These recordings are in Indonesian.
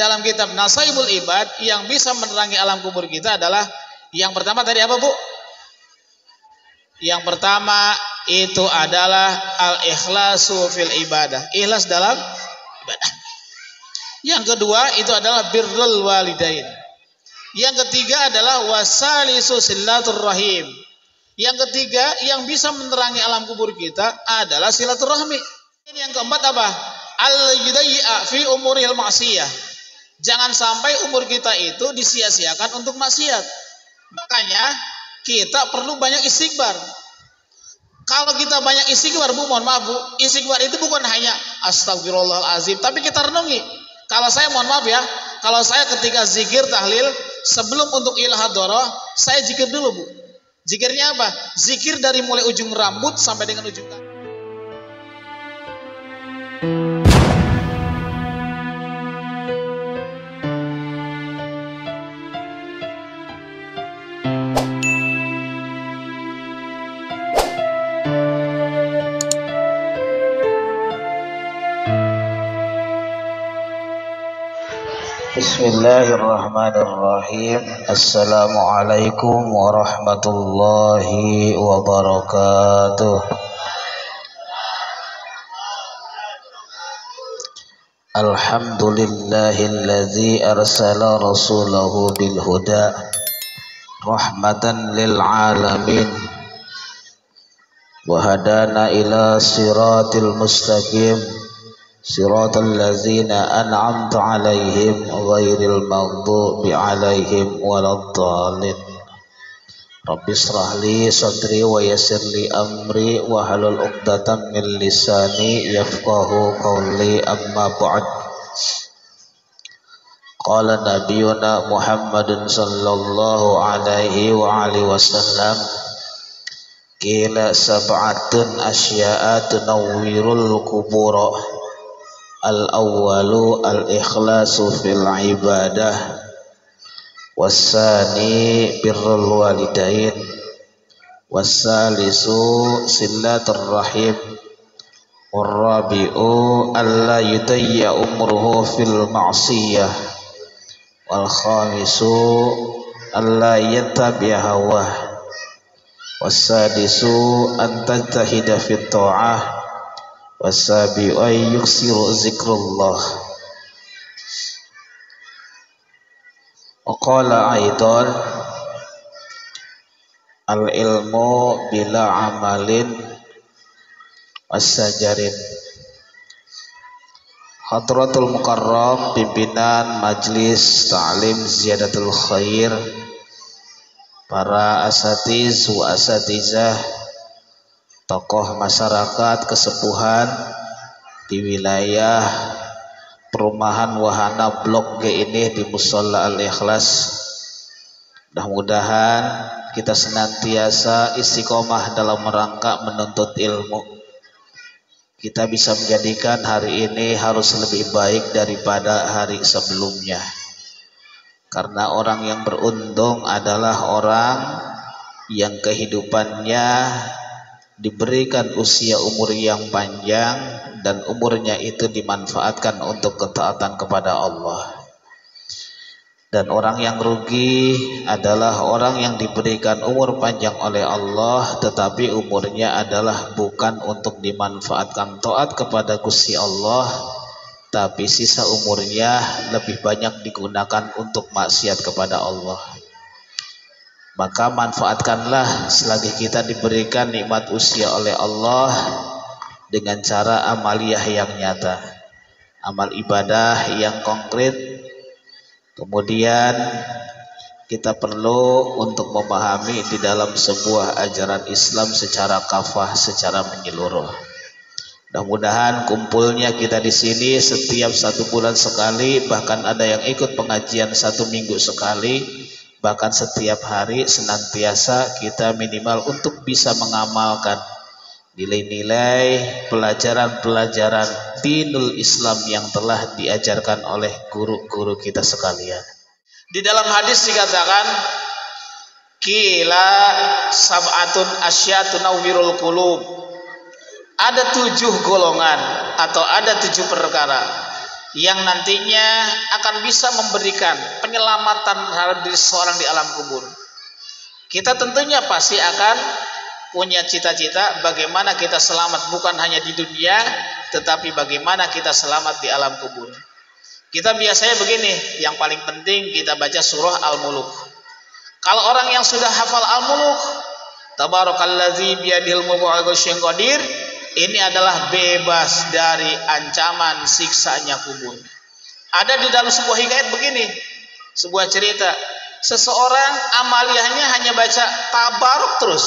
dalam kitab Nasaibul Ibad yang bisa menerangi alam kubur kita adalah yang pertama tadi apa, Bu? Yang pertama itu adalah al-ikhlasu fil ibadah, ikhlas dalam ibadah. Yang kedua itu adalah birrul walidain. Yang ketiga adalah wasalisu silaturrahim. Yang ketiga yang bisa menerangi alam kubur kita adalah silaturahmi. Ini yang keempat apa? Al-yudayya fi umuril ma'siyah. Jangan sampai umur kita itu disia-siakan untuk maksiat. Makanya kita perlu banyak istighfar. Kalau kita banyak istighfar, Bu, mohon maaf, Bu, istighfar itu bukan hanya astagfirullahalazim, tapi kita renungi. Kalau saya mohon maaf ya, kalau saya ketika zikir tahlil sebelum untuk ilhadoroh, saya zikir dulu, Bu. Zikirnya apa? Zikir dari mulai ujung rambut sampai dengan ujung kaki. Bismillahirrahmanirrahim. Assalamualaikum warahmatullahi wabarakatuh. Alhamdulillahilladzi arsala rasulahu bil huda rahmatan lil alamin wa hadana ila siratil mustaqim siratal ladzina an'amta 'alaihim ghairil maghdubi 'alaihim waladdallin. Rabbi shrah li sadri wa yassir li amri wa halul 'uqdatam min lisani yafqahu qawli, amma ba'd. Qala nabiyuna Muhammadun sallallahu alaihi wa alihi wasallam, qila sab'atun asya'a tunawwirul qubur. Al-awwalu al-ikhlasu fil ibadah, wassani birrul walidain, wassalisu silaturrahim, warrabi'u alla yudayya umruhu fil ma'siyah, wal khamisu alla yattabi'a hawah, wassadisu an tajtahida fit ta'ah, wasabi'u ay yuksiru zikrullah. Qala aidan al-ilmu bila amalin wasajarin. Hadratul Mukarram, pimpinan Majlis Ta'lim Ziyadatul Khair, para asatiz wa asatizah, tokoh masyarakat kesepuhan di wilayah perumahan Wahana Blok G ini di Musholla Al-Ikhlas. Mudah-mudahan kita senantiasa istiqomah dalam rangka menuntut ilmu. Kita bisa menjadikan hari ini harus lebih baik daripada hari sebelumnya. Karena orang yang beruntung adalah orang yang kehidupannya diberikan usia umur yang panjang dan umurnya itu dimanfaatkan untuk ketaatan kepada Allah. Dan orang yang rugi adalah orang yang diberikan umur panjang oleh Allah tetapi umurnya adalah bukan untuk dimanfaatkan taat kepada Gusti Allah, tapi sisa umurnya lebih banyak digunakan untuk maksiat kepada Allah. Maka manfaatkanlah selagi kita diberikan nikmat usia oleh Allah dengan cara amaliyah yang nyata, amal ibadah yang konkret. Kemudian kita perlu untuk memahami di dalam sebuah ajaran Islam secara kafah, secara menyeluruh. Mudah-mudahan kumpulnya kita di sini setiap 1 bulan sekali, bahkan ada yang ikut pengajian 1 minggu sekali, bahkan setiap hari senantiasa kita minimal untuk bisa mengamalkan nilai-nilai pelajaran-pelajaran dinul Islam yang telah diajarkan oleh guru-guru kita sekalian. Di dalam hadis dikatakan, qila sab'atun asya tunawwirul qulub. Ada 7 golongan atau ada 7 perkara yang nantinya akan bisa memberikan penyelamatan terhadap diri seseorang di alam kubur. Kita tentunya pasti akan punya cita-cita bagaimana kita selamat bukan hanya di dunia, tetapi bagaimana kita selamat di alam kubur. Kita biasanya begini, yang paling penting kita baca surah Al-Muluk. Kalau orang yang sudah hafal Al-Muluk, Tabarakalladzi biyadihil mulku wa huwa syai'un qadir, ini adalah bebas dari ancaman siksanya kubur. Ada di dalam sebuah hikayat begini, sebuah cerita, seseorang amaliyahnya hanya baca tabarok terus.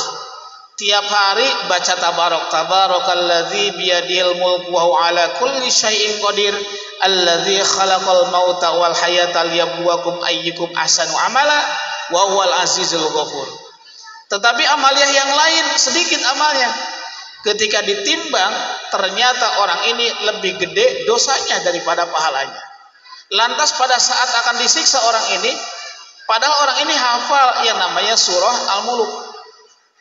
Tiap hari baca tabarok. Tabarakalladzi biyadihil mulku wa huwa ala kulli syai'in qadir, alladzi khalaqal mauta wal hayata liyabluwakum ayyukum ahsanu amala wa huwal azizul ghafur. Tetapi amaliyah yang lain sedikit amalnya. Ketika ditimbang, ternyata orang ini lebih gede dosanya daripada pahalanya. Lantas pada saat akan disiksa orang ini, padahal orang ini hafal yang namanya surah Al-Muluk.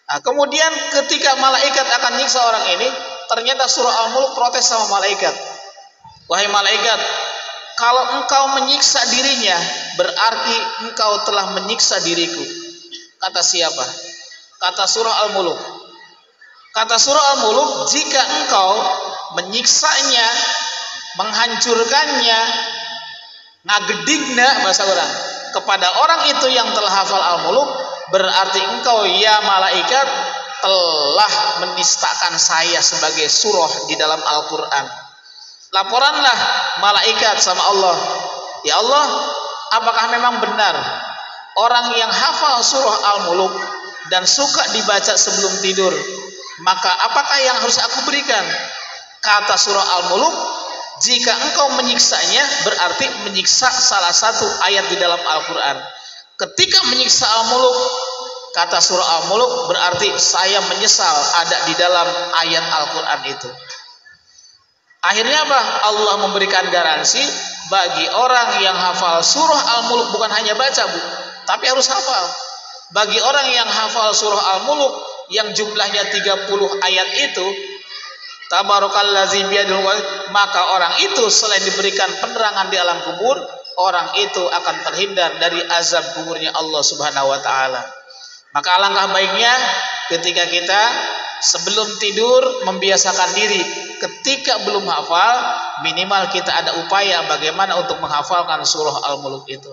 Nah, kemudian ketika malaikat akan nyiksa orang ini, ternyata surah Al-Muluk protes sama malaikat. Wahai malaikat, kalau engkau menyiksa dirinya, berarti engkau telah menyiksa diriku. Kata siapa? Kata surah Al-Muluk. Kata surah Al-Muluk, jika engkau menyiksanya, menghancurkannya, ngagedingna bahasa orang, kepada orang itu yang telah hafal Al-Muluk, berarti engkau ya malaikat telah menistakan saya sebagai surah di dalam Al-Quran. Laporanlah malaikat sama Allah, ya Allah, apakah memang benar orang yang hafal surah Al-Muluk dan suka dibaca sebelum tidur, maka apakah yang harus aku berikan? Kata surah Al-Muluk, jika engkau menyiksanya, berarti menyiksa salah satu ayat di dalam Al-Quran. Ketika menyiksa Al-Muluk, kata surah Al-Muluk, berarti saya menyesal ada di dalam ayat Al-Quran itu. Akhirnya apa? Allah memberikan garansi bagi orang yang hafal surah Al-Muluk, bukan hanya baca, Bu, tapi harus hafal. Bagi orang yang hafal surah Al-Muluk yang jumlahnya 30 ayat itu, Tabarakalladzi biyadihil mulku, maka orang itu selain diberikan penerangan di alam kubur, orang itu akan terhindar dari azab kuburnya Allah Subhanahu wa taala. Maka alangkah baiknya ketika kita sebelum tidur membiasakan diri, ketika belum hafal, minimal kita ada upaya bagaimana untuk menghafalkan surah Al-Muluk itu,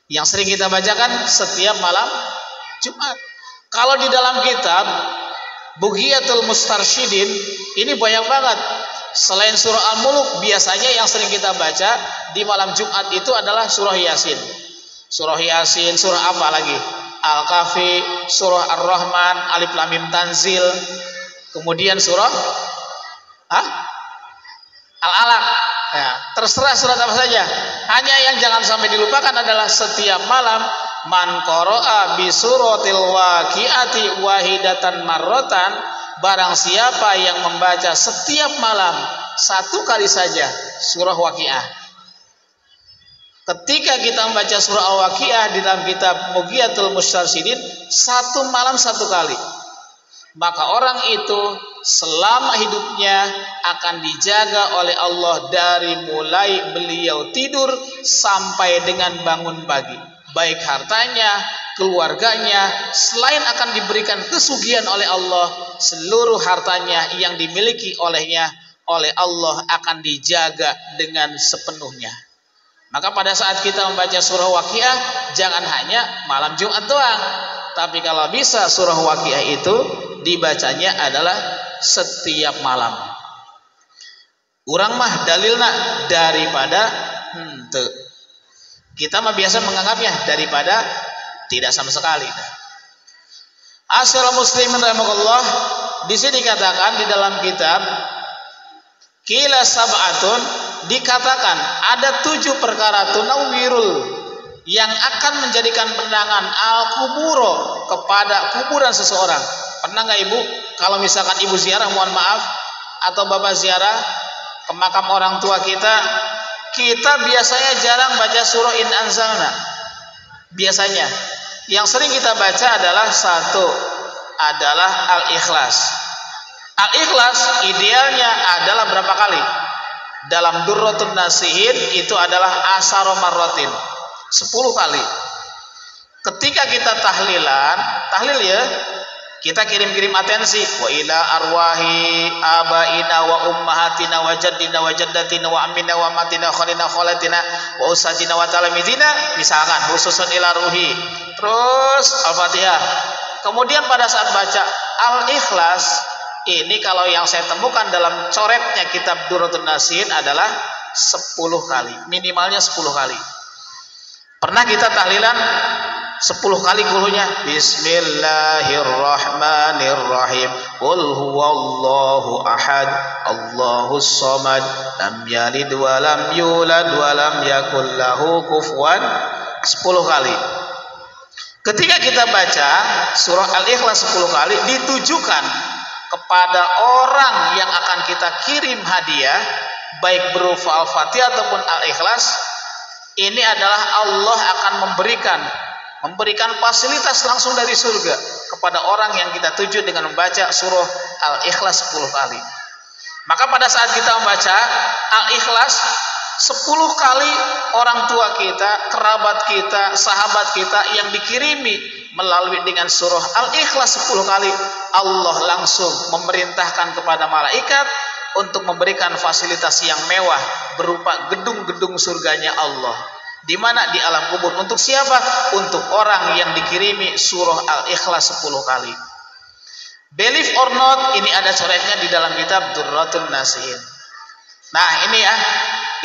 yang sering kita bacakan setiap malam Jumat. Kalau di dalam kitab Bughiyatul Mustarsyidin ini banyak banget. Selain surah Al-Muluk, biasanya yang sering kita baca di malam Jumat itu adalah surah Yasin. Surah Yasin, surah apa lagi? Al-Kahfi, surah Ar-Rahman, Alif Lam Mim Tanzil. Kemudian surah Al-Alaq. Ya, terserah surat apa saja. Hanya yang jangan sampai dilupakan adalah setiap malam man qara'a bi suratil waqi'ati wahidatan marratan, barang siapa yang membaca setiap malam satu kali saja surah Waqiah. Ketika kita membaca surah Al-Waqiah di dalam kitab Bughiyatul Mustarsyidin, satu malam satu kali, maka orang itu selama hidupnya akan dijaga oleh Allah dari mulai beliau tidur sampai dengan bangun pagi. Baik hartanya, keluarganya, selain akan diberikan kesugihan oleh Allah, seluruh hartanya yang dimiliki olehnya oleh Allah akan dijaga dengan sepenuhnya. Maka pada saat kita membaca surah Waqiah, jangan hanya malam Jumat doang, tapi kalau bisa surah Waqiah itu dibacanya adalah setiap malam. Urang mah dalilna daripada henteu. Kita mah biasa menganggapnya daripada tidak sama sekali. Asy-syarah muslimin rahimakumullah, di sini dikatakan di dalam kitab Qila sab'atun, dikatakan ada 7 perkara tunawwirul yang akan menjadikan penerangan al-kuburo kepada kuburan seseorang. Pernah nggak Ibu kalau misalkan Ibu ziarah, mohon maaf, atau Bapak ziarah ke makam orang tua kita biasanya jarang baca surah In Anzalna. Biasanya yang sering kita baca adalah satu adalah Al-Ikhlas. Al-Ikhlas idealnya adalah berapa kali? dalam Durratun Nasihin itu adalah asaro marratin, 10 kali. Ketika kita tahlil ya, kita kirim-kirim atensi wa ila arwahi abaina wa ummahatina wa jaddina wa jaddatina wa ammina wa matina khalina khalatina wa usatina wa talamidina, misalkan khususun ila ruhi. Terus Al-Fatihah. Kemudian pada saat baca Al-Ikhlas, ini kalau yang saya temukan dalam coretnya kitab Durratun Nasihin adalah 10 kali, minimalnya 10 kali. Pernah kita tahlilan 10 kali kulunya Bismillahirrahmanirrahim Qul huwallahu ahad Allahus samad lam yalid wa lam yulad wa lam yakul lahu kufuwan 10 kali. Ketika kita baca surah Al-Ikhlas 10 kali, ditujukan kepada orang yang akan kita kirim hadiah, baik berupa Al-Fatihah ataupun Al-Ikhlas. Ini adalah Allah akan memberikan fasilitas langsung dari surga kepada orang yang kita tuju dengan membaca surah Al-Ikhlas 10 kali. Maka pada saat kita membaca Al-Ikhlas 10 kali, orang tua kita, kerabat kita, sahabat kita yang dikirimi melalui dengan surah Al-Ikhlas 10 kali, Allah langsung memerintahkan kepada malaikat untuk memberikan fasilitas yang mewah berupa gedung-gedung surganya Allah. Di mana? Di alam kubur. Untuk siapa? Untuk orang yang dikirimi surah Al-Ikhlas 10 kali. Believe or not, ini ada coretnya di dalam kitab Durratun Nasihin. Nah,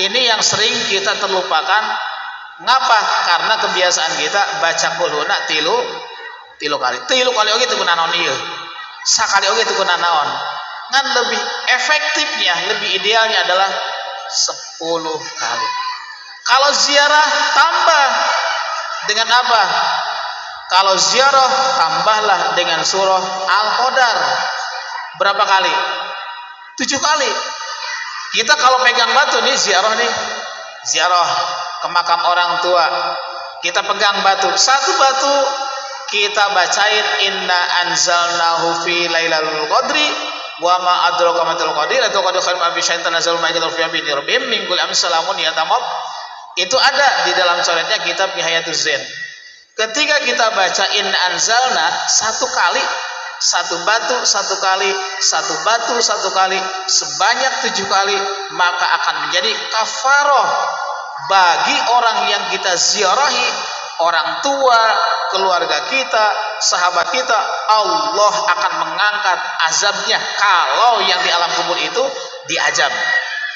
ini yang sering kita terlupakan. Ngapa? Karena kebiasaan kita baca kulhuna tilu kali. Tilu kali oge teu kunaon ieu. Sakali oge teu kunaon. Ngan lebih efektifnya, lebih idealnya adalah 10 kali. Kalau ziarah tambah dengan apa? Kalau ziarah tambahlah dengan surah Al-Qadar. Berapa kali? 7 kali. Kita kalau pegang batu nih ziarah ke makam orang tua, kita pegang batu, satu batu kita bacain inna anzalnahu fi lailatul qadri wa ma adraka ma lailatul qadri atau qad khair ma fi syai'in tanazzalul malaikatu fi bi rabbihim min kulli amrin salamun yatamab. Itu ada di dalam coretnya kitab Nihayatuz Zain. Ketika kita baca inna anzalna satu kali, satu batu satu kali, satu batu satu kali, sebanyak 7 kali, maka akan menjadi kafaroh bagi orang yang kita ziarahi, orang tua, keluarga kita, sahabat kita. Allah akan mengangkat azabnya kalau yang di alam kubur itu diazab.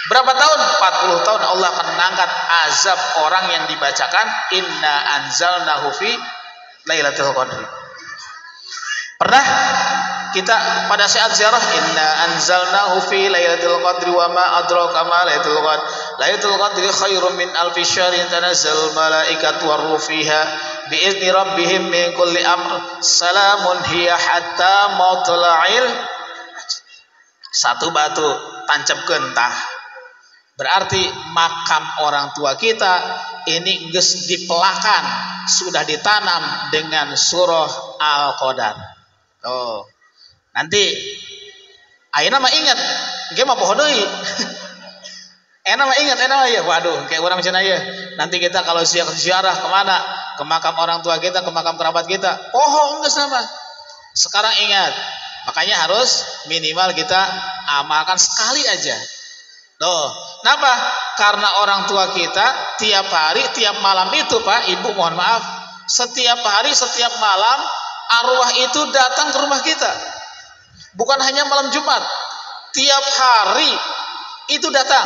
Berapa tahun? 40 tahun Allah akan mengangkat azab orang yang dibacakan inna anzalnahu fi lailatul qadri. Pernah kita pada saat ziarah inna anzalnahu fi lailatul qadri wa ma adraka ma lailatul qadri lailatul qadri khairum min alfi syahrin tanazzalul malaikatu waruh fiha bi izni rabbihim min kulli amr salamun hiya hatta matla'il. Satu batu tancapkeun tah. Berarti makam orang tua kita ini geus dipelakan, sudah ditanam dengan surah Al-Qadar. Oh, nanti ayeuna mah ingat, engke mah poho deui. Enak mah ingat, enak mah ya. Waduh, kayak urang cenah ieu. Nanti kita kalau ziarah kemana? Ke makam orang tua kita, ke makam kerabat kita. Poho geus nama. Sekarang ingat. Makanya harus minimal kita amalkan sekali aja. Tuh, kenapa? Karena orang tua kita tiap hari, tiap malam itu, Pak, Ibu mohon maaf, setiap hari, setiap malam arwah itu datang ke rumah kita. Bukan hanya malam Jumat, tiap hari itu datang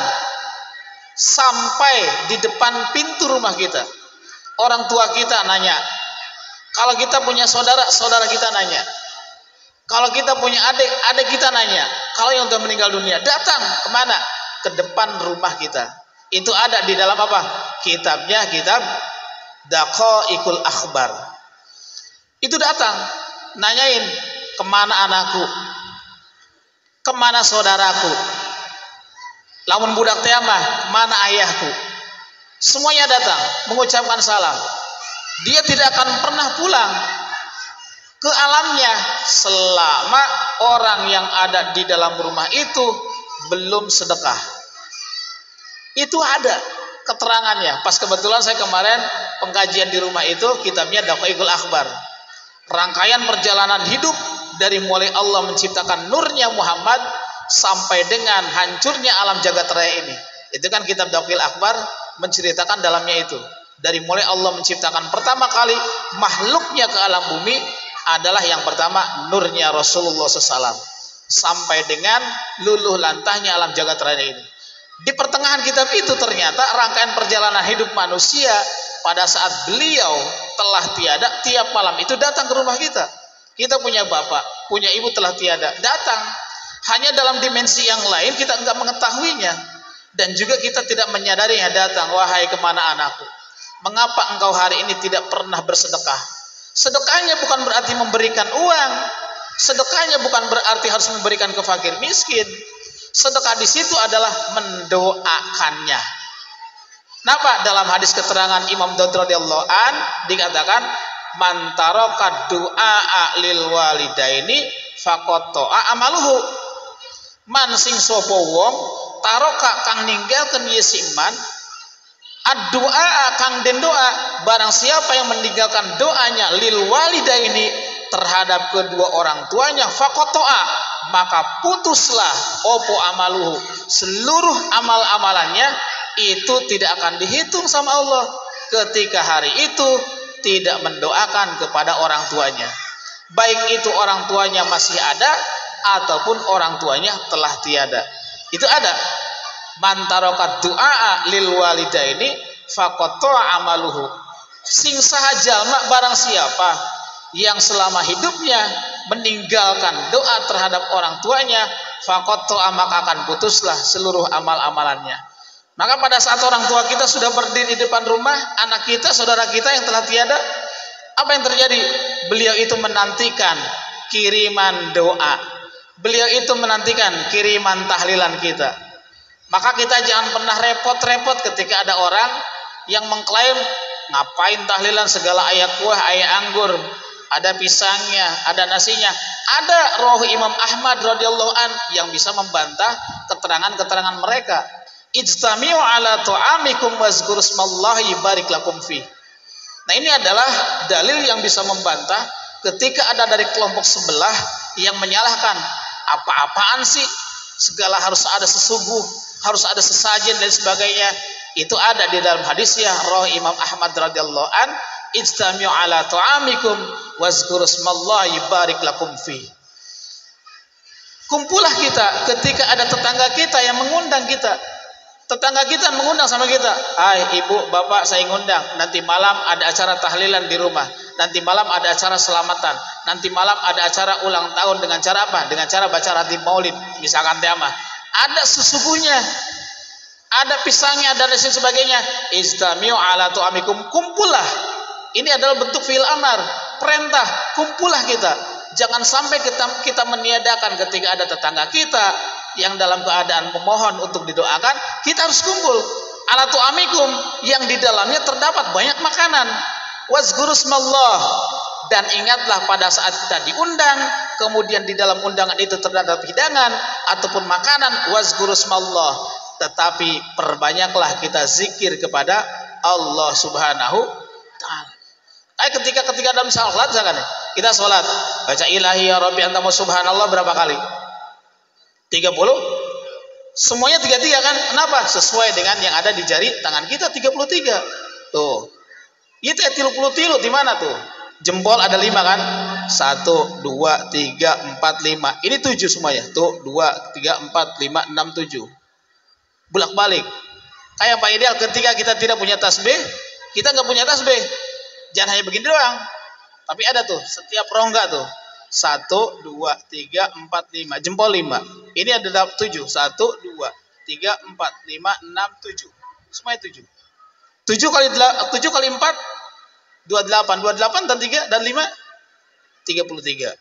sampai di depan pintu rumah kita. Orang tua kita nanya, kalau kita punya saudara, saudara kita nanya, kalau kita punya adik, adik kita nanya, kalau yang sudah meninggal dunia datang kemana? Ke depan rumah kita. Itu ada di dalam apa? Kitabnya, kitab Daqaiqul Akhbar. Itu datang nanyain, kemana anakku, kemana saudaraku, lamun budak teh mah mana ayahku. Semuanya datang mengucapkan salam. Dia tidak akan pernah pulang ke alamnya selama orang yang ada di dalam rumah itu belum sedekah. Itu ada keterangannya. Pas kebetulan saya kemarin pengkajian di rumah itu, kitabnya Daqaiqul Akhbar. Rangkaian perjalanan hidup dari mulai Allah menciptakan nurnya Muhammad sampai dengan hancurnya alam jagat raya ini. Itu kan kitab Daqaiqul Akhbar menceritakan dalamnya itu. Dari mulai Allah menciptakan pertama kali makhluknya ke alam bumi adalah yang pertama nurnya Rasulullah SAW. Sampai dengan luluh lantahnya alam jagat raya ini. Di pertengahan kitab itu ternyata rangkaian perjalanan hidup manusia pada saat beliau telah tiada, tiap malam itu datang ke rumah kita. Kita punya bapak, punya ibu telah tiada, datang. Hanya dalam dimensi yang lain kita enggak mengetahuinya. Dan juga kita tidak menyadarinya datang. Wahai kemana anakku? Mengapa engkau hari ini tidak pernah bersedekah? Sedekahnya bukan berarti memberikan uang. Sedekahnya bukan berarti harus memberikan ke fakir miskin. Sedekah di situ adalah mendoakannya. Kenapa? Dalam hadis keterangan Imam Daud radhiyallahu an dikatakan man taraka du'a lil walidaini faqad ta'a amaluhu. Man sing sapa wong taroka kang ninggalkeun ieu siman ad-du'a kang den doa, barang siapa yang meninggalkan doanya lil walidaini terhadap kedua orang tuanya faqad ta'a, maka putuslah opo amaluhu, seluruh amal-amalannya itu tidak akan dihitung sama Allah ketika hari itu tidak mendoakan kepada orang tuanya, baik itu orang tuanya masih ada ataupun orang tuanya telah tiada. Itu ada man taraka du'a lil walidaini faqad ta'a amaluhu. Sing saha jalma barang siapa yang selama hidupnya meninggalkan doa terhadap orang tuanya faqad ta'a, maka akan putuslah seluruh amal-amalannya. Maka pada saat orang tua kita sudah berdiri di depan rumah, anak kita, saudara kita yang telah tiada, apa yang terjadi? Beliau itu menantikan kiriman doa. Beliau itu menantikan kiriman tahlilan kita. Maka kita jangan pernah repot-repot ketika ada orang yang mengklaim ngapain tahlilan segala ayat kuah, ayat anggur, ada pisangnya, ada nasinya. Ada roh Imam Ahmad radhiyallahu an yang bisa membantah keterangan-keterangan mereka. Ijtami'u ala tu'amikum wazkuru smallahi barik lakum fi. Nah, ini adalah dalil yang bisa membantah ketika ada dari kelompok sebelah yang menyalahkan. Apa-apaan sih? Segala harus ada sesuguh, harus ada sesajen dan sebagainya. Itu ada di dalam hadisnya roh Imam Ahmad radhiyallahu an, ijtami'u ala tu'amikum wazkuru smallahi barik lakum fi. Kumpulah kita ketika ada tetangga kita yang mengundang kita. Tetangga kita mengundang sama kita, ibu, bapak, saya ngundang. Nanti malam ada acara tahlilan di rumah. Nanti malam ada acara selamatan. Nanti malam ada acara ulang tahun dengan cara apa? Dengan cara baca ratib maulid, misalkan tema. Ada sesungguhnya, ada pisangnya dan lain sebagainya. Ijtami'u ala tu'amikum, kumpullah. Ini adalah bentuk fi'il amar, perintah, kumpullah kita. Jangan sampai kita meniadakan ketika ada tetangga kita yang dalam keadaan memohon untuk didoakan, kita harus kumpul. Ala tu'amikum, yang di dalamnya terdapat banyak makanan. Wazkuru smallah, dan ingatlah pada saat kita diundang, kemudian di dalam undangan itu terdapat hidangan ataupun makanan, wazkuru smallah. Tetapi perbanyaklah kita zikir kepada Allah Subhanahu ta'ala. Ketika dalam salat, kita salat, baca ilahi ya rabbi anta subhanallah berapa kali? 30. Semuanya 33 kan? Kenapa? Sesuai dengan yang ada di jari tangan kita 33. Tuh. Itu 33 di mana tuh? Jempol ada 5 kan? 1 2 3 4 5. Ini 7 semuanya. Tuh 2 3 4 5 6 7. Bolak-balik. Kayak Pak Ideal, ketika kita tidak punya tasbih, kita nggak punya tasbih. Jangan hanya begini doang. Tapi ada tuh setiap rongga tuh. 1, 2, 3, 4, 5. Jempol 5. Ini ada 7. 1, 2, 3, 4, 5, 6, 7. Semuanya 7. 7 kali 4, 28. 28 dan 3 dan 5, 33.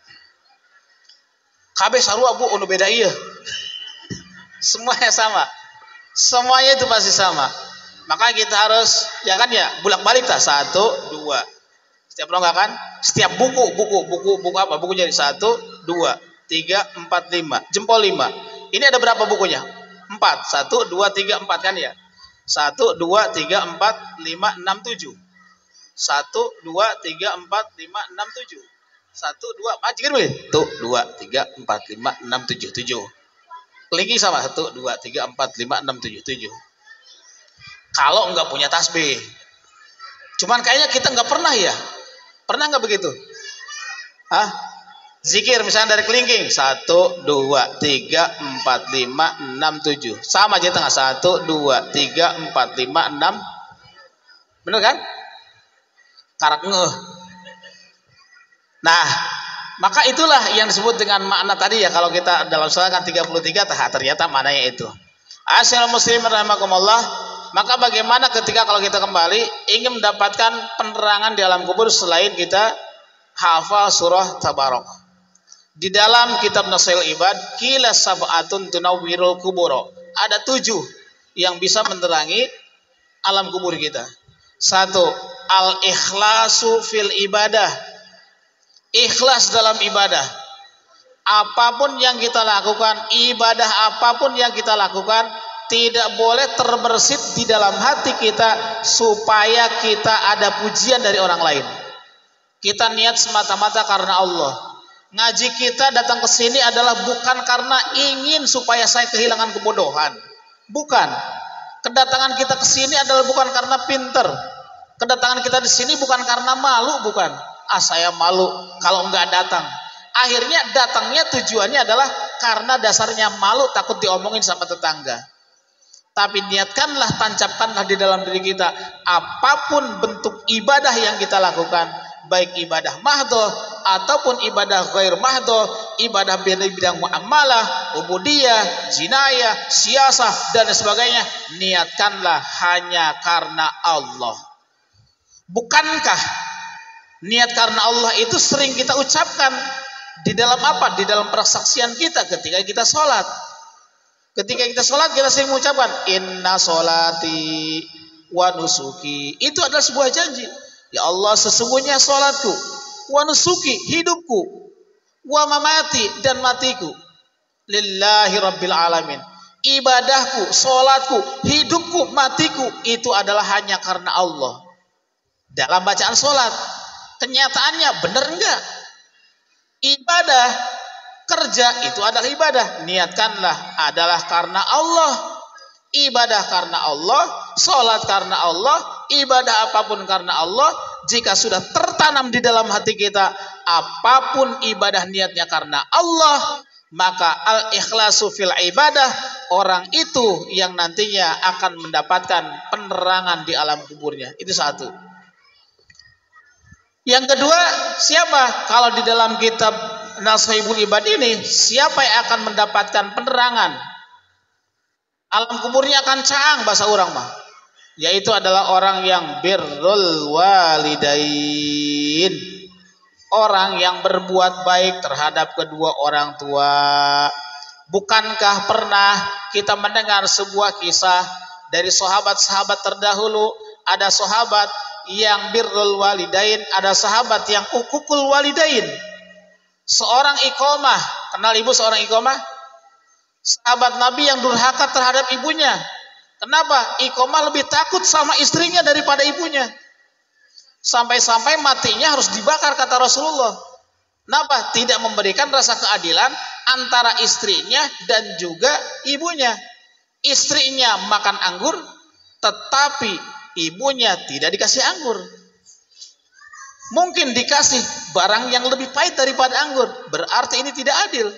Kabeh sarua bu, ono beda iya. Semuanya sama. Semuanya itu pasti sama. Maka kita harus, ya kan ya, bolak-balik tak? 1, 2. Setiap rongga kan? Setiap buku apa? Buku jadi 1, 2, 3, 4, 5. Jempol 5. Ini ada berapa bukunya? 4. 1, 2, 3, 4 kan ya? 1, 2, 3, 4, 5, 6, 7. 1, 2, 3, 4, 5, 6, 7. 1, 2, majikan boleh. 1, 2, 3, 4, 5, 6, 7. 7. Kelingking sama. 1, 2, 3, 4, 5, 6, 7. 7. Kalau enggak punya tasbih. Cuman kayaknya kita enggak pernah ya. Pernah enggak begitu? Hah? Zikir misalnya dari kelingking. 1, 2, 3, 4, 5, 6, 7. Sama aja tengah. 1, 2, 3, 4, 5, 6. Benar kan? Karak ngeh. Nah, maka itulah yang disebut dengan makna tadi ya. Kalau kita dalam surah kan 33, ternyata maknanya itu. Assalamualaikum muslimin rahimakumullah. Maka bagaimana ketika kalau kita kembali ingin mendapatkan penerangan di alam kubur selain kita hafal surah Tabarok. Di dalam kitab Nasail Ibad, qila sab'atun tunawwirul kuburo. Ada 7 yang bisa menerangi alam kubur kita. 1, al-ikhlasu fil ibadah. Ikhlas dalam ibadah. Apapun yang kita lakukan, ibadah apapun yang kita lakukan, tidak boleh terbersit di dalam hati kita supaya kita ada pujian dari orang lain. Kita niat semata-mata karena Allah. Ngaji kita datang ke sini adalah bukan karena ingin supaya saya kehilangan kebodohan. Bukan. Kedatangan kita ke sini adalah bukan karena pinter. Kedatangan kita di sini bukan karena malu, bukan. Saya malu kalau enggak datang. Akhirnya datangnya tujuannya adalah karena dasarnya malu, takut diomongin sama tetangga. Tapi niatkanlah, tancapkanlah di dalam diri kita apapun bentuk ibadah yang kita lakukan, baik ibadah mahdoh ataupun ibadah ghair mahdoh, ibadah bidang muamalah, ubudiyah, jinayah, siasah dan sebagainya, niatkanlah hanya karena Allah. Bukankah niat karena Allah itu sering kita ucapkan di dalam apa? Di dalam persaksian kita ketika kita sholat. Ketika kita sholat kita sering mengucapkan inna sholati wa nusuki. Itu adalah sebuah janji. Ya Allah, sesungguhnya sholatku, wa nusuki, hidupku, wa mamati, dan matiku, lillahi rabbil alamin. Ibadahku, sholatku, hidupku, matiku, itu adalah hanya karena Allah. Dalam bacaan sholat, kenyataannya benar enggak? Ibadah, kerja itu adalah ibadah. Niatkanlah adalah karena Allah. Ibadah karena Allah, sholat karena Allah, ibadah apapun karena Allah. Jika sudah tertanam di dalam hati kita, apapun ibadah niatnya karena Allah, maka al-ikhlasu fil ibadah, orang itu yang nantinya akan mendapatkan penerangan di alam kuburnya. Itu satu. Yang kedua, siapa? Kalau di dalam kitab Nasaibul Ibad ini, siapa yang akan mendapatkan penerangan? Alam kuburnya akan caang bahasa orang mah. Yaitu adalah orang yang birrul walidain. Orang yang berbuat baik terhadap kedua orang tua. Bukankah pernah kita mendengar sebuah kisah dari sahabat-sahabat terdahulu? Ada sahabat yang birrul walidain, ada sahabat yang ukukul walidain. Seorang iqomah, kenal ibu seorang iqomah? Sahabat Nabi yang durhaka terhadap ibunya. Kenapa? Iqomah lebih takut sama istrinya daripada ibunya. Sampai-sampai matinya harus dibakar kata Rasulullah. Kenapa? Tidak memberikan rasa keadilan antara istrinya dan juga ibunya. Istrinya makan anggur, tetapi ibunya tidak dikasih anggur. Mungkin dikasih barang yang lebih pahit daripada anggur. Berarti ini tidak adil.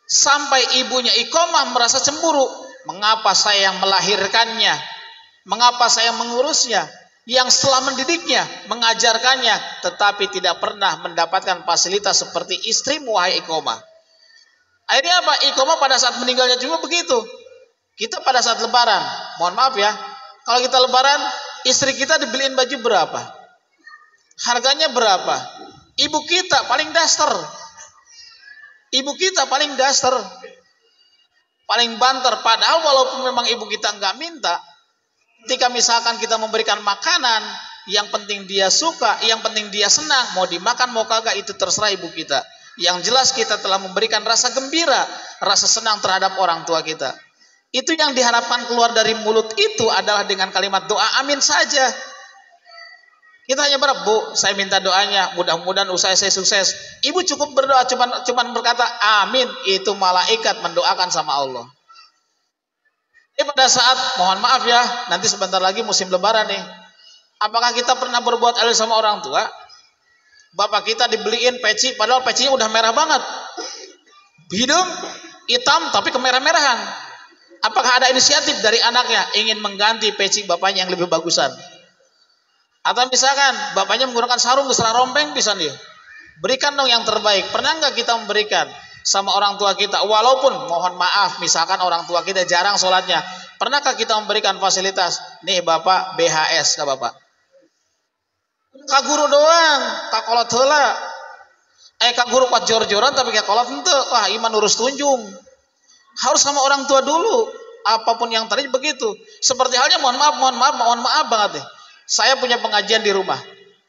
Sampai ibunya iqomah merasa cemburu. Mengapa saya yang melahirkannya? Mengapa saya mengurusnya? Yang setelah mendidiknya, mengajarkannya, tetapi tidak pernah mendapatkan fasilitas seperti istrimu, wahai iqomah. Akhirnya apa? Iqomah pada saat meninggalnya juga begitu. Kita pada saat lebaran, mohon maaf ya, kalau kita lebaran, istri kita dibeliin baju berapa? Harganya berapa? Ibu kita paling daster. Ibu kita paling daster. Paling banter. Padahal walaupun memang ibu kita nggak minta, ketika misalkan kita memberikan makanan, yang penting dia suka, yang penting dia senang, mau dimakan mau kagak itu terserah ibu kita. Yang jelas kita telah memberikan rasa gembira, rasa senang terhadap orang tua kita. Itu yang diharapkan keluar dari mulut itu adalah dengan kalimat doa amin saja. Kita hanya berdoa, Bu, saya minta doanya, mudah-mudahan usaha saya sukses. Ibu cukup berdoa, cuman berkata amin, itu malaikat mendoakan sama Allah. Jadi pada saat, mohon maaf ya, nanti sebentar lagi musim lebaran nih. Apakah kita pernah berbuat adil sama orang tua? Bapak kita dibeliin peci, padahal pecinya udah merah banget. Hidung hitam tapi kemerah-merahan. Apakah ada inisiatif dari anaknya ingin mengganti peci bapaknya yang lebih bagusan? Atau misalkan bapaknya menggunakan sarung besar rompeng pisan dia. Berikan dong yang terbaik. Pernah nggak kita memberikan sama orang tua kita? Walaupun mohon maaf, misalkan orang tua kita jarang sholatnya, pernahkah kita memberikan fasilitas? Nih bapak BHS, nggak bapak? Kak guru doang, kak kolot heula. Kak guru kuat jor-joran tapi kak kolot henteu. Wah, iman urus tunjung. Harus sama orang tua dulu. Apapun yang tadi begitu. Seperti halnya mohon maaf banget deh. Saya punya pengajian di rumah.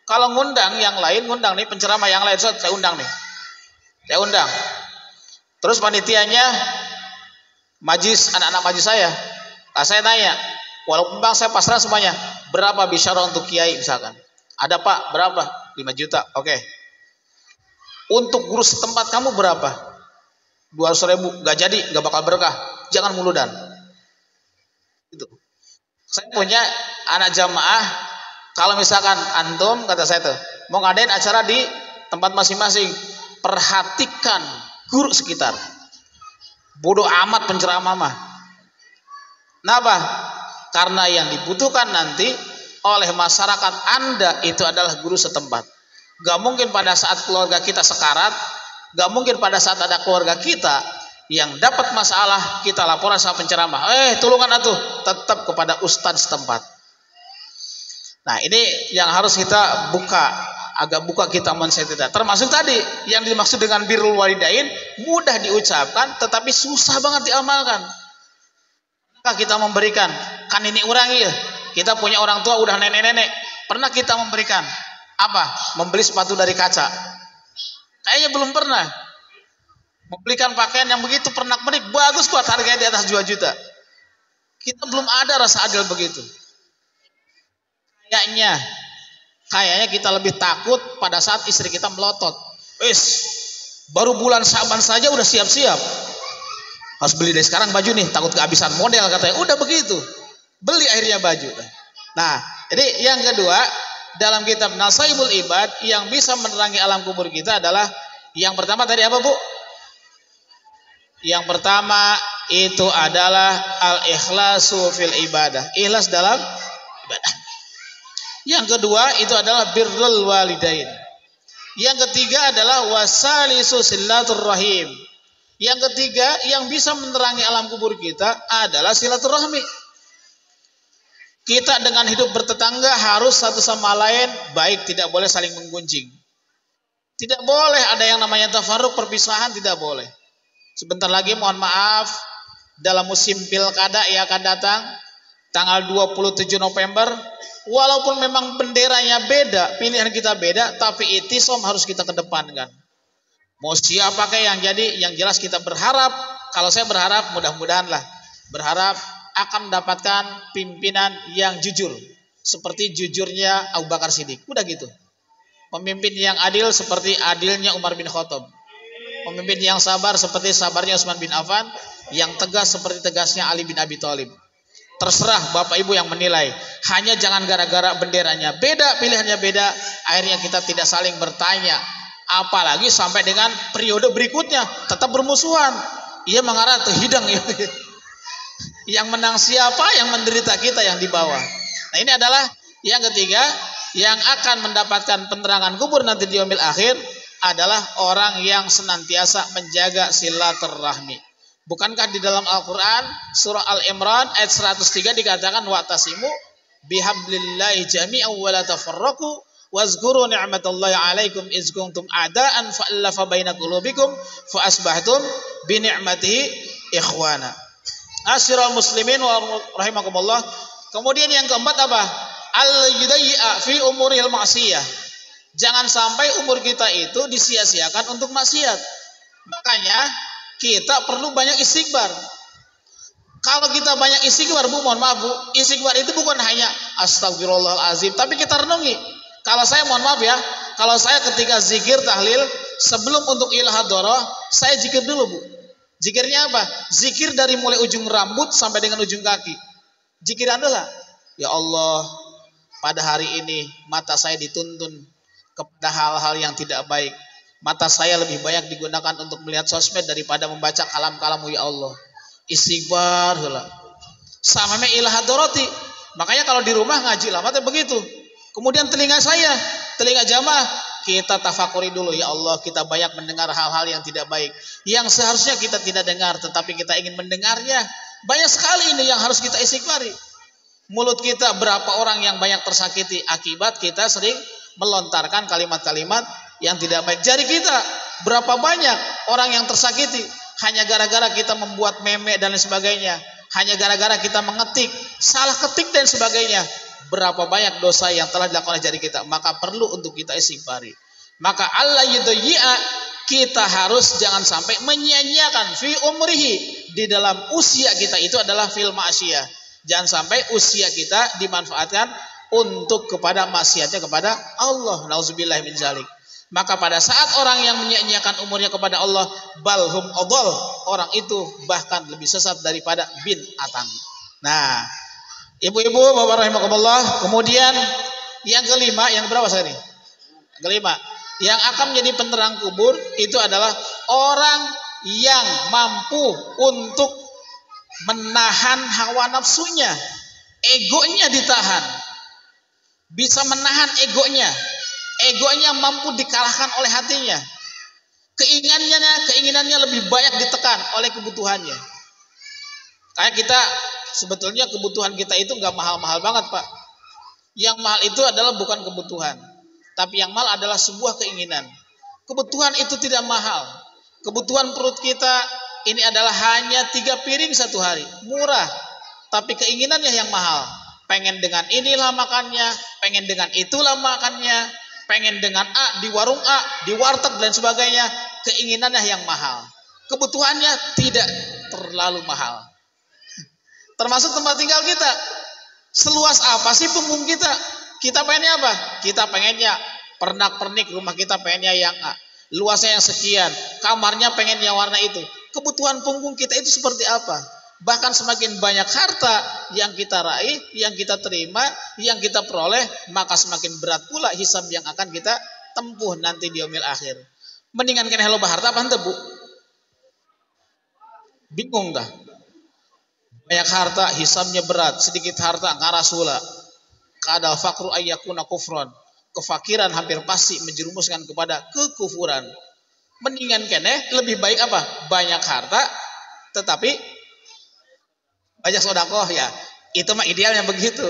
Kalau ngundang yang lain, ngundang nih penceramah yang lain, saya undang nih. Saya undang. Terus panitianya majlis, anak-anak majlis saya. Nah, saya tanya, walaupun bang saya pasrah semuanya, berapa bisyarah untuk kiai misalkan? Ada pak, berapa? 5 juta, oke. Untuk guru setempat kamu berapa? 200.000, gak jadi, gak bakal berkah. Jangan muludan. Itu. Saya punya anak jamaah, kalau misalkan antum, kata saya tuh, mau ngadain acara di tempat masing-masing, perhatikan guru sekitar. Bodoh amat penceramah mah. Kenapa? Karena yang dibutuhkan nanti oleh masyarakat Anda itu adalah guru setempat. Gak mungkin pada saat keluarga kita sekarat, gak mungkin pada saat ada keluarga kita yang dapat masalah kita laporan sama penceramah. Tulungan atuh, tetap kepada ustadz setempat. Nah, ini yang harus kita buka, agak buka kita mindset kita. Termasuk tadi yang dimaksud dengan birrul walidain, mudah diucapkan tetapi susah banget diamalkan. Maka kita memberikan, kan ini orang ya. Kita punya orang tua udah nenek-nenek. Pernah kita memberikan apa? Membeli sepatu dari kaca. Kayaknya belum pernah. Membelikan pakaian yang begitu pernak-pernik, bagus kuat, harganya di atas 2 juta. Kita belum ada rasa adil begitu. Kayaknya kita lebih takut pada saat istri kita melotot. Baru bulan Syaban saja udah siap-siap. Harus beli dari sekarang baju nih, takut kehabisan model katanya. Udah begitu. Beli akhirnya baju. Nah, jadi yang kedua, dalam kitab Nasaibul Ibad yang bisa menerangi alam kubur kita adalah yang pertama tadi apa, Bu? Yang pertama itu adalah al-ikhlasu fil ibadah. Ikhlas dalam ibadah. Yang kedua itu adalah birrul walidain. Yang ketiga adalah wasalisu silaturrahim. Yang ketiga yang bisa menerangi alam kubur kita adalah silaturahmi. Kita dengan hidup bertetangga harus satu sama lain baik, tidak boleh saling menggunjing. Tidak boleh ada yang namanya tafarruq, perpisahan, tidak boleh. Sebentar lagi mohon maaf, dalam musim pilkada yang akan datang tanggal 27 November, walaupun memang benderanya beda, pilihan kita beda, tapi itisam harus kita kedepankan. Mau siapa kayak yang jadi, yang jelas kita berharap, kalau saya berharap mudah-mudahan lah, berharap akan mendapatkan pimpinan yang jujur, seperti jujurnya Abu Bakar Siddiq. Udah gitu. Pemimpin yang adil seperti adilnya Umar bin Khattab. Pemimpin yang sabar seperti sabarnya Utsman bin Affan, yang tegas seperti tegasnya Ali bin Abi Thalib. Terserah Bapak Ibu yang menilai. Hanya jangan gara-gara benderanya beda, pilihannya beda, akhirnya kita tidak saling bertanya. Apalagi sampai dengan periode berikutnya tetap bermusuhan. Ia mengarah ke hidang ya. Yang menang siapa, yang menderita kita yang di bawah. Nah, ini adalah yang ketiga yang akan mendapatkan penerangan kubur nanti di yaumil akhir adalah orang yang senantiasa menjaga silaturahmi. Bukankah di dalam Al-Qur'an surah Al-Imran ayat 103 dikatakan wa'tasimu bihablillahi jami'an wa la tafarraqu wazkuru ni'matallahi 'alaikum iz kuntum a'da'an fa'alafa baina qulubikum fa asbahtum bi ni'matihi ikhwana. Asyiral muslimin wa rahimakumullah. Kemudian yang keempat apa? Al-yudayya fi umuril ma'siyah. Jangan sampai umur kita itu disia-siakan untuk maksiat. Makanya kita perlu banyak istighfar. Kalau kita banyak istighfar, Bu, mohon maaf, Bu, istighfar itu bukan hanya astagfirullahalazim, tapi kita renungi. Kalau saya mohon maaf ya, kalau saya ketika zikir tahlil sebelum untuk ilah hadharah, saya zikir dulu, Bu. Zikirnya apa? Zikir dari mulai ujung rambut sampai dengan ujung kaki. Zikir adalah, ya Allah, pada hari ini mata saya dituntun kepada hal-hal yang tidak baik. Mata saya lebih banyak digunakan untuk melihat sosmed daripada membaca kalam-kalam-Mu, ya Allah. Istighfar heula. Samame ilah hadharati. Makanya kalau di rumah ngaji lama teh begitu. Kemudian telinga saya, telinga jamaah, kita tafakuri dulu, ya Allah, kita banyak mendengar hal-hal yang tidak baik, yang seharusnya kita tidak dengar, tetapi kita ingin mendengarnya. Banyak sekali ini yang harus kita istighfari. Mulut kita, berapa orang yang banyak tersakiti akibat kita sering melontarkan kalimat-kalimat yang tidak baik. Jari kita, berapa banyak orang yang tersakiti hanya gara-gara kita membuat meme dan lain sebagainya, hanya gara-gara kita mengetik, salah ketik dan sebagainya. Berapa banyak dosa yang telah dilakukan oleh jari kita. Maka perlu untuk kita istighfari. Maka Allah yudhi'a, kita harus jangan sampai menyia-nyiakan fi umrihi, di dalam usia kita itu adalah fil ma'siyah. Jangan sampai usia kita dimanfaatkan untuk kepada maksiatnya kepada Allah. Nauzubillah min zalik. Maka pada saat orang yang menyia-nyiakan umurnya kepada Allah, balhum adall, orang itu bahkan lebih sesat daripada bin atang. Nah, ibu-ibu, bapak rahimakumullah, kemudian yang kelima, yang berapa sekali? Kelima, yang akan menjadi penerang kubur itu adalah orang yang mampu untuk menahan hawa nafsunya, egonya ditahan, bisa menahan egonya. Egonya mampu dikalahkan oleh hatinya. Keinginannya lebih banyak ditekan oleh kebutuhannya. Kayak kita, sebetulnya kebutuhan kita itu nggak mahal-mahal banget, Pak. Yang mahal itu adalah bukan kebutuhan, tapi yang mahal adalah sebuah keinginan. Kebutuhan itu tidak mahal. Kebutuhan perut kita ini adalah hanya 3 piring satu hari, murah. Tapi keinginannya yang mahal. Pengen dengan inilah makannya, pengen dengan itulah makannya, pengen dengan A di warung A, di warteg dan sebagainya. Keinginannya yang mahal. Kebutuhannya tidak terlalu mahal. Termasuk tempat tinggal kita. Seluas apa sih punggung kita? Kita pengennya apa? Kita pengennya pernak-pernik, rumah kita pengennya yang A. Luasnya yang sekian, kamarnya pengennya warna itu. Kebutuhan punggung kita itu seperti apa? Bahkan semakin banyak harta yang kita raih, yang kita terima, yang kita peroleh, maka semakin berat pula hisab yang akan kita tempuh nanti di yaumil akhir. Mendingan kena loba harta apa henteu, Bu? Bingung dah. Banyak harta hisabnya berat, sedikit harta ngarasula. Kadal fakru ayyakuna kufron. Kefakiran hampir pasti menjerumuskan kepada kekufuran. Mendingan kene lebih baik apa? Banyak harta tetapi banyak sedekah, ya. Itu mah idealnya begitu.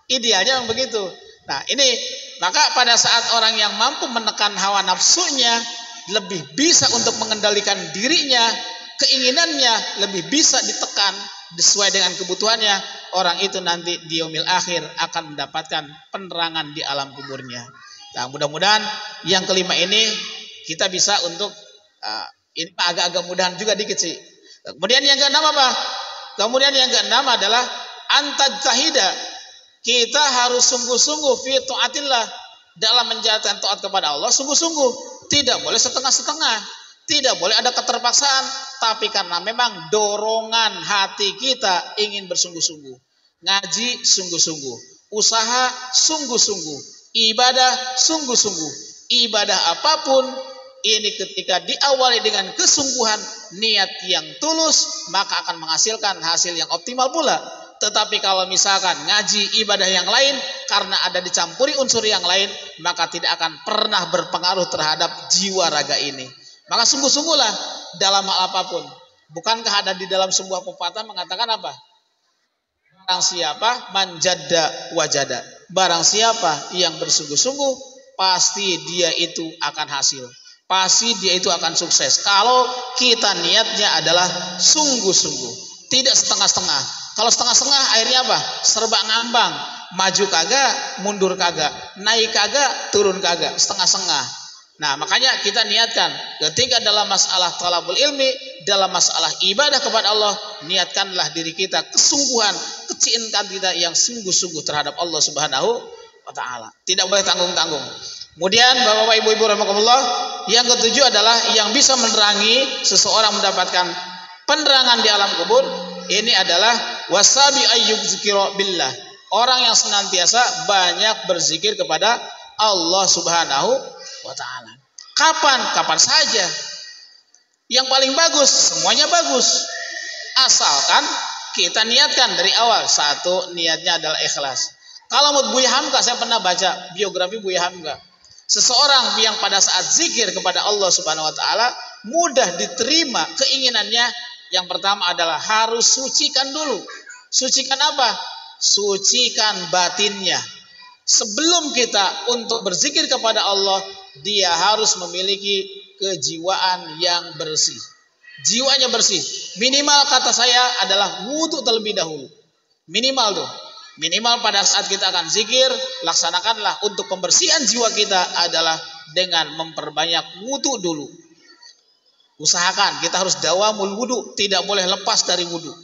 Idealnya memang begitu. Nah, ini maka pada saat orang yang mampu menekan hawa nafsunya, lebih bisa untuk mengendalikan dirinya, keinginannya lebih bisa ditekan sesuai dengan kebutuhannya, orang itu nanti di yaumil akhir akan mendapatkan penerangan di alam kuburnya. Nah, mudah-mudahan yang kelima ini kita bisa untuk ini agak-agak mudahan juga dikit sih. Kemudian yang keenam apa? Kemudian yang keenam adalah antajtahida. Kita harus sungguh-sungguh fi taatillah, dalam menjalankan taat kepada Allah, sungguh-sungguh. Tidak boleh setengah-setengah. Tidak boleh ada keterpaksaan, tapi karena memang dorongan hati kita ingin bersungguh-sungguh. Ngaji sungguh-sungguh, usaha sungguh-sungguh, ibadah sungguh-sungguh. Ibadah apapun ini ketika diawali dengan kesungguhan, niat yang tulus, maka akan menghasilkan hasil yang optimal pula. Tetapi kalau misalkan ngaji ibadah yang lain, karena ada dicampuri unsur yang lain, maka tidak akan pernah berpengaruh terhadap jiwa raga ini. Maka sungguh-sungguhlah dalam hal apapun. Bukankah ada di dalam sebuah pepatah mengatakan apa? Barang siapa manjadda wajada. Barang siapa yang bersungguh-sungguh, pasti dia itu akan hasil. Pasti dia itu akan sukses. Kalau kita niatnya adalah sungguh-sungguh, tidak setengah-setengah. Kalau setengah-setengah akhirnya apa? Serba ngambang, maju kagak, mundur kagak, naik kagak, turun kagak, setengah-setengah. Nah, makanya kita niatkan ketika dalam masalah talabul ilmi, dalam masalah ibadah kepada Allah, niatkanlah diri kita kesungguhan, kecintaan kita yang sungguh-sungguh terhadap Allah Subhanahu wa taala. Tidak boleh tanggung-tanggung. Kemudian Bapak-bapak, Ibu-ibu rahimakumullah, yang ketujuh adalah yang bisa menerangi seseorang mendapatkan penerangan di alam kubur, ini adalah wasabi ayyub zikira billah. Orang yang senantiasa banyak berzikir kepada Allah Subhanahu wa ta'ala. Kapan saja. Yang paling bagus, semuanya bagus, asalkan kita niatkan dari awal. Satu, niatnya adalah ikhlas. Kalau menurut Buya Hamka, saya pernah baca biografi Buya Hamka, seseorang yang pada saat zikir kepada Allah Subhanahu wa ta'ala mudah diterima keinginannya. Yang pertama adalah harus sucikan dulu. Sucikan apa? Sucikan batinnya. Sebelum kita untuk berzikir kepada Allah, dia harus memiliki kejiwaan yang bersih. Jiwanya bersih. Minimal kata saya adalah wudhu terlebih dahulu. Minimal tuh. Minimal pada saat kita akan zikir, laksanakanlah untuk pembersihan jiwa kita adalah dengan memperbanyak wudhu dulu. Usahakan kita harus dawamul wudhu, tidak boleh lepas dari wudhu.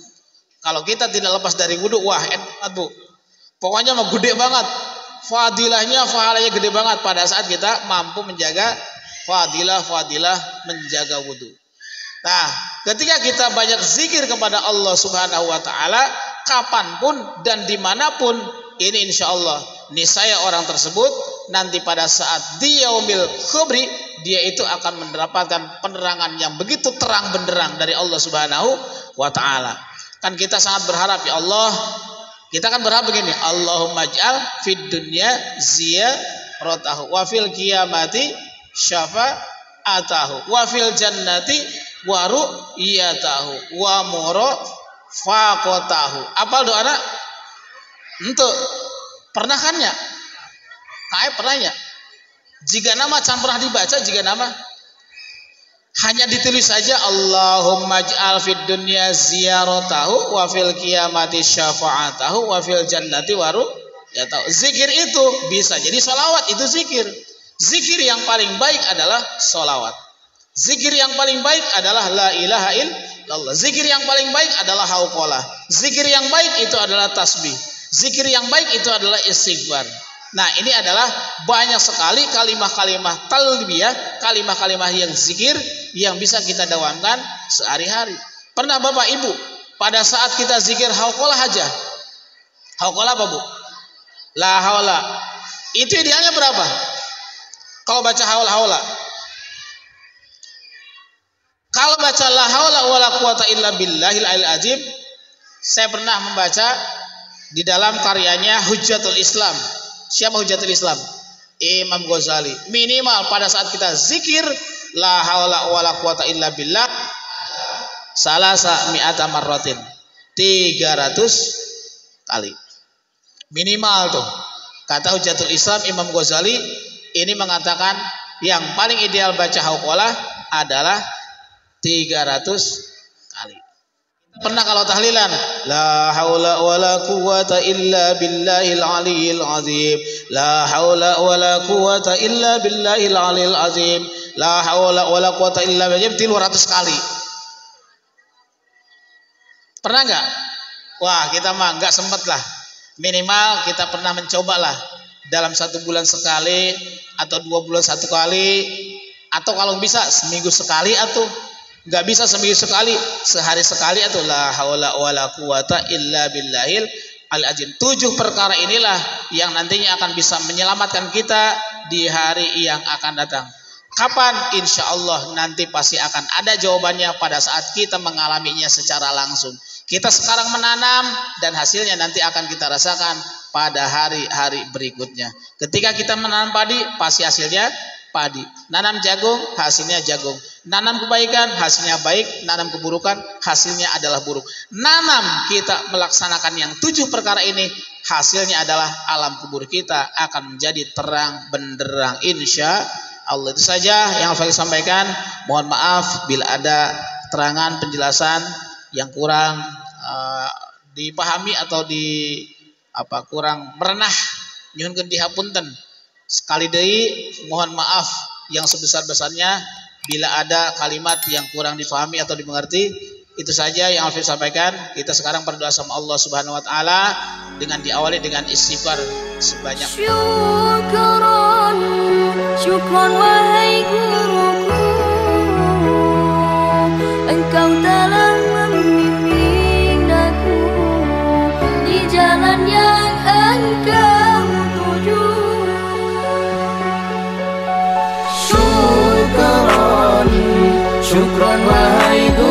Kalau kita tidak lepas dari wudhu, wah enak Bu. Pokoknya mah gede banget. Fadilahnya, pahalanya gede banget pada saat kita mampu menjaga fadilah menjaga wudhu. Nah, ketika kita banyak zikir kepada Allah Subhanahu wa ta'ala, kapanpun dan dimanapun, ini insya Allah niscaya orang tersebut nanti pada saat dia yaumil khubri, dia itu akan mendapatkan penerangan yang begitu terang benderang dari Allah Subhanahu wa ta'ala. Kan kita sangat berharap, ya Allah, kita kan berharap begini, Allahumma ij'al fid dunya ziyaratahu wa fil qiyamati syafa'atahu wa fil jannati wa ru'yatahu wa murafaqatahu. Apal doana? Untuk pernah kan ya? Kayak pernahnya. Jika nama can pernah dibaca, jika nama hanya ditulis saja Allahumma ij'al fid dunya ziyaratahu wa fil qiyamati syafa'atahu wa fil jannati waru, ya tahu. Zikir itu bisa jadi sholawat, itu zikir. Zikir yang paling baik adalah sholawat. Zikir yang paling baik adalah la ilaha illallah. Zikir yang paling baik adalah hauqalah. Zikir yang baik itu adalah tasbih. Zikir yang baik itu adalah istighfar. Nah, ini adalah banyak sekali kalimah-kalimah talbiyah, kalimah-kalimah yang zikir yang bisa kita dawamkan sehari-hari. Pernah Bapak Ibu pada saat kita zikir hauqalah aja. Hauqalah apa Bu? La haula. Itu idealnya berapa? Kalau baca haula. Kalau baca la haula wala quwata illa billahil aliyil azim, saya pernah membaca di dalam karyanya Hujjatul Islam. Siapa Hujjatul Islam? Imam Ghazali. Minimal pada saat kita zikir la haula wala quwata illa billah salasa mi'ata marratin, 300 kali. Minimal tuh. Kata Hujjatul Islam Imam Ghazali ini mengatakan yang paling ideal baca hauqalah adalah 300 kali. Pernah kalau tahlilan la haula wala quwata illa billahil aliyil azim, la haula wala quwata illa billahil aliyil azim, la haula wala quwata illa billah 300 kali. Pernah enggak? Wah, kita mah enggak sempet lah. Minimal kita pernah mencoba lah dalam 1 bulan sekali atau 2 bulan 1 kali, atau kalau bisa seminggu sekali, atau nggak bisa seminggu sekali, sehari sekali, atau la haula wala quwata illa billahil al-azim. 7 perkara inilah yang nantinya akan bisa menyelamatkan kita di hari yang akan datang. Kapan? Insya Allah nanti pasti akan ada jawabannya pada saat kita mengalaminya secara langsung. Kita sekarang menanam dan hasilnya nanti akan kita rasakan pada hari-hari berikutnya. Ketika kita menanam padi, pasti hasilnya padi. Nanam jagung, hasilnya jagung. Nanam kebaikan, hasilnya baik. Nanam keburukan, hasilnya adalah buruk. Nanam kita melaksanakan yang 7 perkara ini, hasilnya adalah alam kubur kita akan menjadi terang benderang. Insya Allah. Itu saja yang saya sampaikan. Mohon maaf bila ada terangan penjelasan yang kurang dipahami atau kurang merenah, nyuhun dihapunten. Sekali deui mohon maaf yang sebesar-besarnya. Bila ada kalimat yang kurang difahami atau dimengerti, itu saja yang Alfi sampaikan. Kita sekarang berdoa sama Allah Subhanahu wa taala dengan diawali dengan istighfar sebanyak. Syukran, syukran wahai guruku, engkau telah membimbing aku di jalan yang engkau tuju. Syukran, syukran wahai guruku,